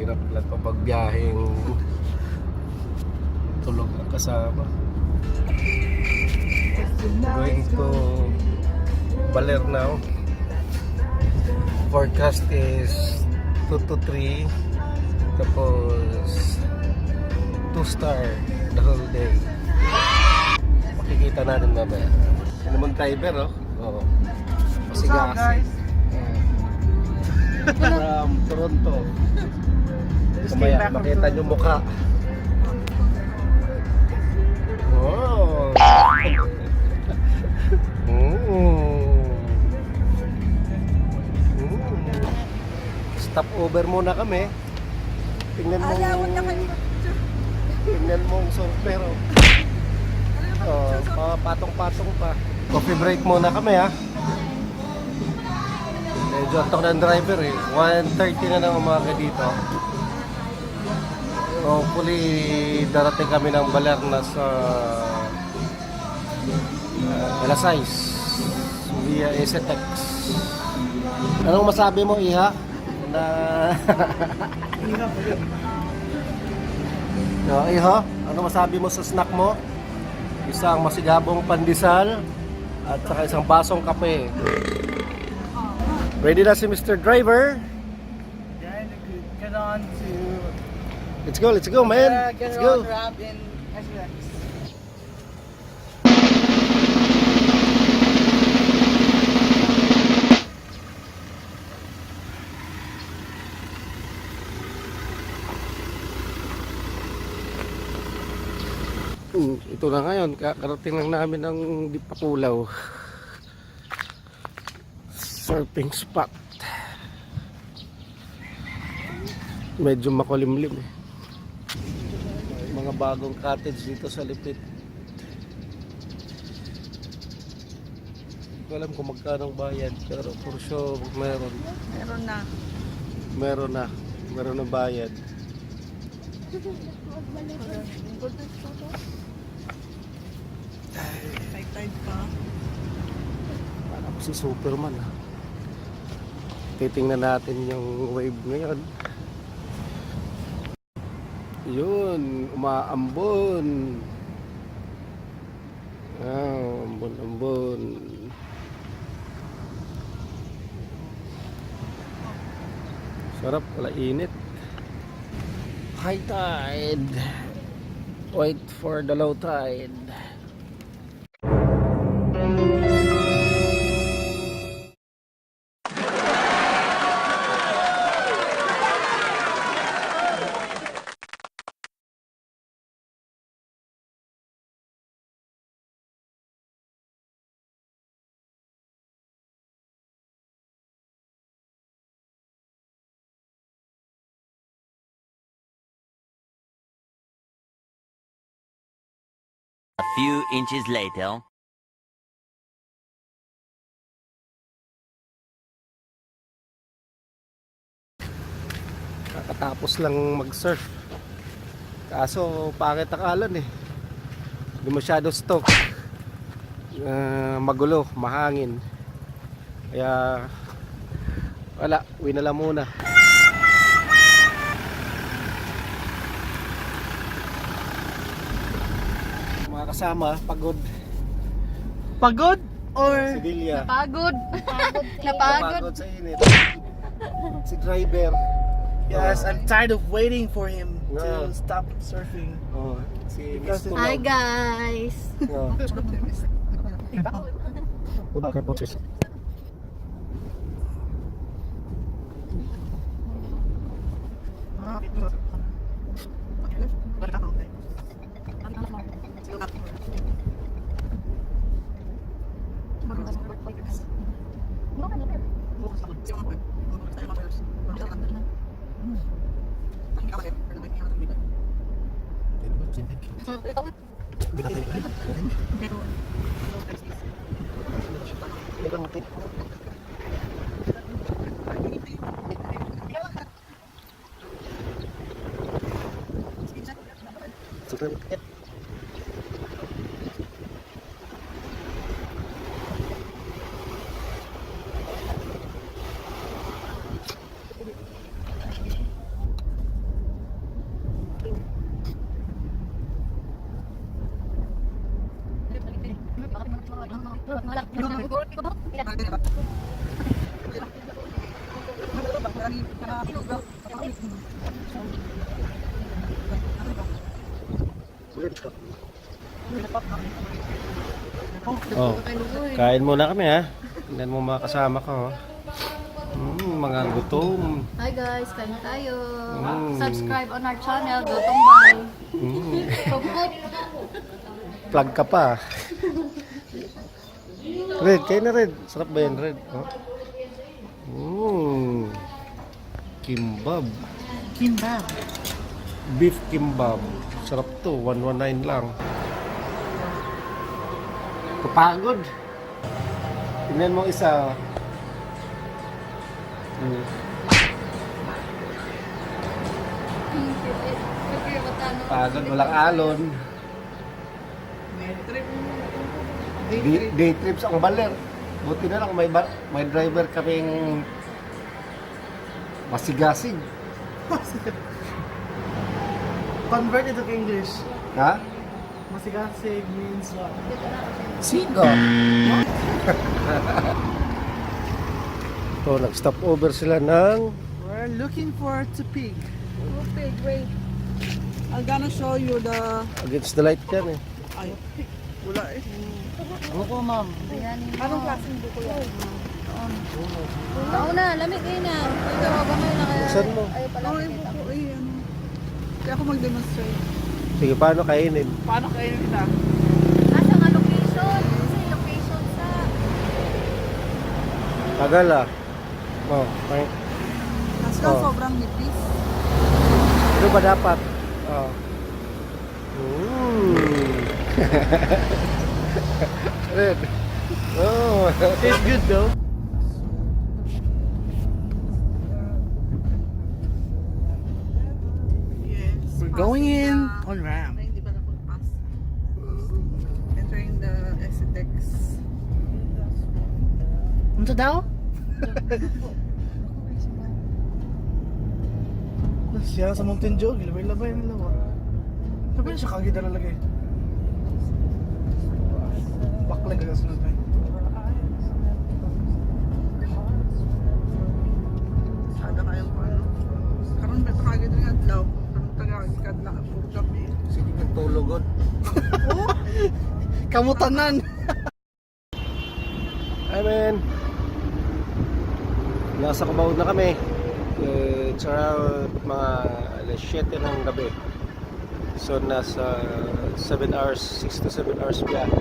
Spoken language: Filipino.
Hirap lang pa pagbiyaheng tulog ang kasama. Going to Baler now. Forecast is 2 to 3. Tapos 2 star the whole day. Makikita natin mamaya. Sino mong driver, oh? Oo. What's up, guys? From Toronto. Mamaya, makita nyo mukha. Wow! Stop over muna kami. Tingnan mo. Tingnan mo ang surfer. Oh, patong-patong pa. Coffee break muna kami, ha. Medyo antok na ang driver eh. 1:30 na ng umaga dito. Hopefully darating kami ng Baler na sa alas 6 via STX. Anong masabi mo, Iha? Na Iha, ano masabi mo sa snack mo? Isang masigabong pandesal at saka isang basong kape. Ready na si Mr. Driver? Get on to... Let's go, man. Get Let's go. on ramp in SUX. Ito na ngayon, karating lang namin ng Dipakulaw surfing spot. Medyo makulimlim eh. Mga bagong cottage dito sa Lipit. Hindi ko alam kung magkano ang bayad, pero for sure meron. Meron na bayad. Tide pa. Parang si Superman ha. Titingnan natin yung wave ngayon. Yun, umaambon. Ambon. Sarap, wala init. High tide. Wait for the low tide. A few inches later. Kakatapos lang mag-surf. Kaso pangit ang alon eh. Hindi masyado stock. Magulo, mahangin. Kaya wala, uwi na lang muna. Mga kasama, pagod. Pagod or Sevilla. Napagod. Napagod sa init. Si driver. yes, I'm tired of waiting for him Yeah. to stop surfing. Oh, si Because Miss Hi Tulog. guys. Oh. Okay, boses. Oh, kain muna kami ha. Tingnan mo mga kasama ko. Mga gutom. Hi guys, kain na tayo. Mm. Subscribe on our channel, Gotong Bay. Puput. Plug ka pa. Red, kain na Red. Sarap ba yan Red? Oh. Kimbab. Kimbab. Beef kimbab. Sarap to. 119 lang. Kapagod. Tingnan mo isa. Pagod, walang alon. Day trips ang baler. Buti na lang may driver kaming masigasig. Convert it to English. Ha? Masigasig means what? Sigo. Ito, nag-stop over sila ng We're looking for Tupig. Pupig, wait. I'm gonna show you the... Against the Light yan eh. Ay, wala eh. Buko ma'am. Anong klaseng buko yan? Tao na, lamig kayo na. Ito, gamay na kaya. Saan mo? Ayaw pala Ay, kita. buko eh. Ano? Kaya ako mag-demonstrate. Sige, paano kainin? Paano kayo nila? Asa nga location? Kasi location sa... Tagal ah. Oh, may... Kasi Oh. sobrang nipis. Ano ba dapat? Oh. Red. Oh. Tastes good though. Yes. We're going in on ramp. Hindi ba napagpas? Entering the exit X. Ano daw? Siya sa Mountain Dew, gilabay-labay nila ba? Sabi na siya kagid na lalagay. Baklag ka sunod na. Sada kayong ano. Karon beto kagid ring adlaw. Karon tagagid kadla puro gabi. Sige, nagtulogod. Kamutanan. Hi man. Nasa Cubao na kami. It's around mga alas 7 ng gabi. So nasa 7 hours, 6 to 7 hours biyahe.